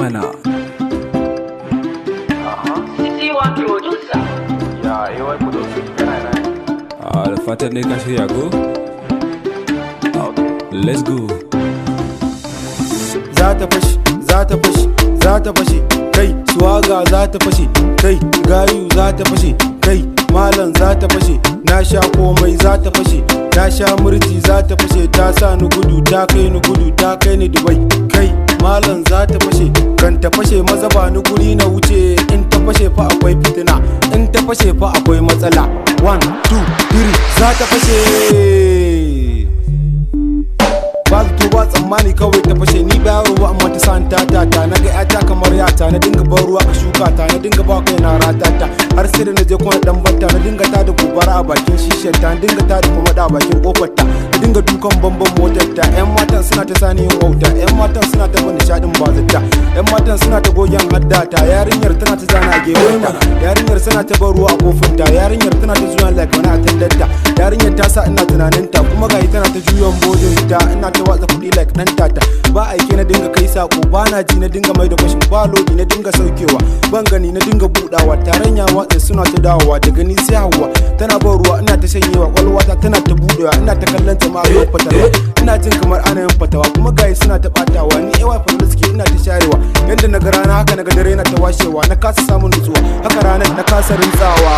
mana. CC1 producer. Ya, AY producer kana nan. Da fatan ne ka shirya ko? Okay. Let's go. Za ta fashi, za ta fashi, za ta fashi, kai suwaga za ta fashi, kai gayu za ta fashi, kai malam za ta fashe, na sha komai za ta fashe, na sha murji za ta fashe, ta sa ni gudu ta kai ni gudu ta kai ni Dubai, kai malam za ta fashe, kan ta fashe maza ba ni guri na wuce, in ta fashe fa akwai fitina, in ta fashe fa akwai matsala, 1 2 3 za ta fashe. Ba zato ba tsammani kawai ta fashe, ni ba yaro ba amma ta san ta na ga yata kamar yata, na dinga ban ruwa ka shuka ta, na dinga ba kai na ratata, har sai da na je kuma dan batta, na dinga ta da gobara a bakin shishar ta, na dinga ta da kuma da bakin kofar ta, na dinga dukan bamban motar ta, yan matan suna ta sani yin wauta, yan matan suna ta bani nishadin bazata, yan matan suna ta gogen haddata, yarinyar tana ta zana a gefen ta, yarinyar suna ta ban ruwa a kofin ta, yarinyar tana ta zuwa like wani a tallata, yarinyar ta sa ina tunanin ta, kuma gayi tana ta juyan bodin ta, ina ta watsa kuɗi like ɗan tata, ba aike na dinga kai sako, ba na ji na dinga mai da kwashin, ba lodi na dinga saukewa, ban gani na dinga budawa, taron ya watsa suna ta dawowa, daga ni sai hawa tana ban ruwa ina ta shanyewa, kwalwata tana ta budewa, ina ta kallon jama'a yau fatarwa, ina jin kamar ana yin fatawa, kuma gayi suna ta batawa, ni ewa suke ina ta sharewa, yanda na ga rana haka na ga dare na ta washewa, na kasa samun nutsuwa, haka ranar na kasa rintsawa.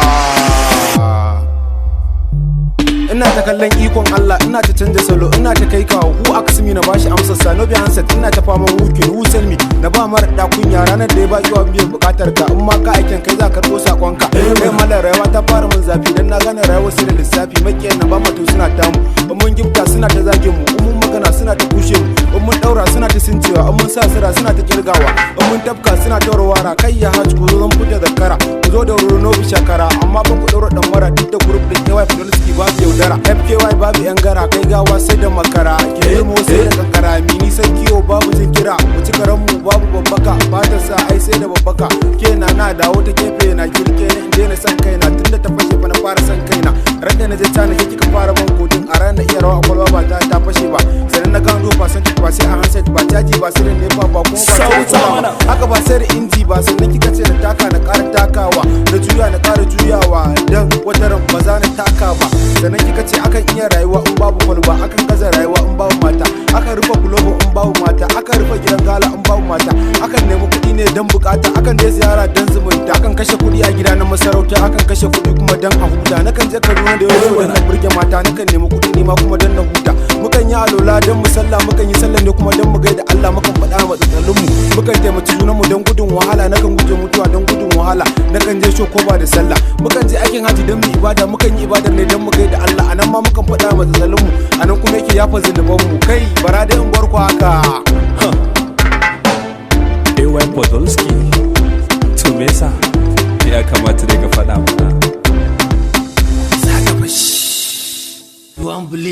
Ina ta kallon ikon Allah, ina ta canza salo, ina ta kai kawo, hu aksimi na bashi amsar sa, no be handset, ina ta fama wukin, hu selmi na ba mara da kunya, ranar da ya ba kiwa biyan bukatar ka, in ma ka aikin kai za ka karɓo sakon ka, kai mallar rayuwa ta fara mun zafi, dan na gane rayuwar su da lissafi, makiyan na ba mato suna tamu, in mun gifta suna ta zage mu, in mun magana suna ta kushe mu, in mun daura suna ta sincewa, in mun sa sira suna ta kirgawa, in mun tafka suna ta warwara, kai ya haji ku zo zan fita zakara, ku zo da wuri no bi shakara, amma ba ku daura dan mara duk da group din KY Fidelity babu yaudara, FKY babu yan gara, kai gawa sai da makara, kirmo sai da kankara, mini san kiwo babu jin kira, mu ci karan mu babu babbaka, fatar sa ai sai da babbaka, ke na dawo ta gefe na kirke ne inda na san kaina, tunda ta fashe fa na fara san kaina, ran da na je ta nake kika fara ban kodin, a ran da iya rawa kwalwa ba ta fashe ba, sannan na gano ba san ba sai a handset ba, caji ba sai da nefa ba kuma ba haka ba sai da inji ba, sannan kika ce na taka na ƙara takawa, na juya na ƙara juyawa, dan wata ran ba za na taka ba, sannan kika ce akan iya rayuwa in babu kwalba, akan gaza rayuwa in babu mata, akan rufe kulobo in babu mata, akan rufe gidan gala in babu mata, akan nemi kuɗi ne dan bukata, akan je ziyara dan zumunta, akan kashe kuɗi a gida na masarauta, akan kashe kuɗi kuma dan a huta, nakan je Kaduna da yau dan na burge mata, nakan nemi kuɗi ne ma kuma dan na huta, mukan yi alola dan mu sallah, mukan yi sallah ne kuma dan mu gaida Allah, mukan faɗa wa tsatsalin mu, mukan taimaki junan mu dan gudun wahala, nakan guje mutuwa dan gudun wahala, nakan je shokoba da sallah, mukan je aikin haji dan mu ibada, mukan yi ibadar ne dan mu gaida Allah, anan ma mukan faɗa wa tsatsalin mu, anan kuma yake yafa zunuban mu, kai bara da in barku haka. AY Podolski, to me yasa ya kamata ne ka faɗa mana.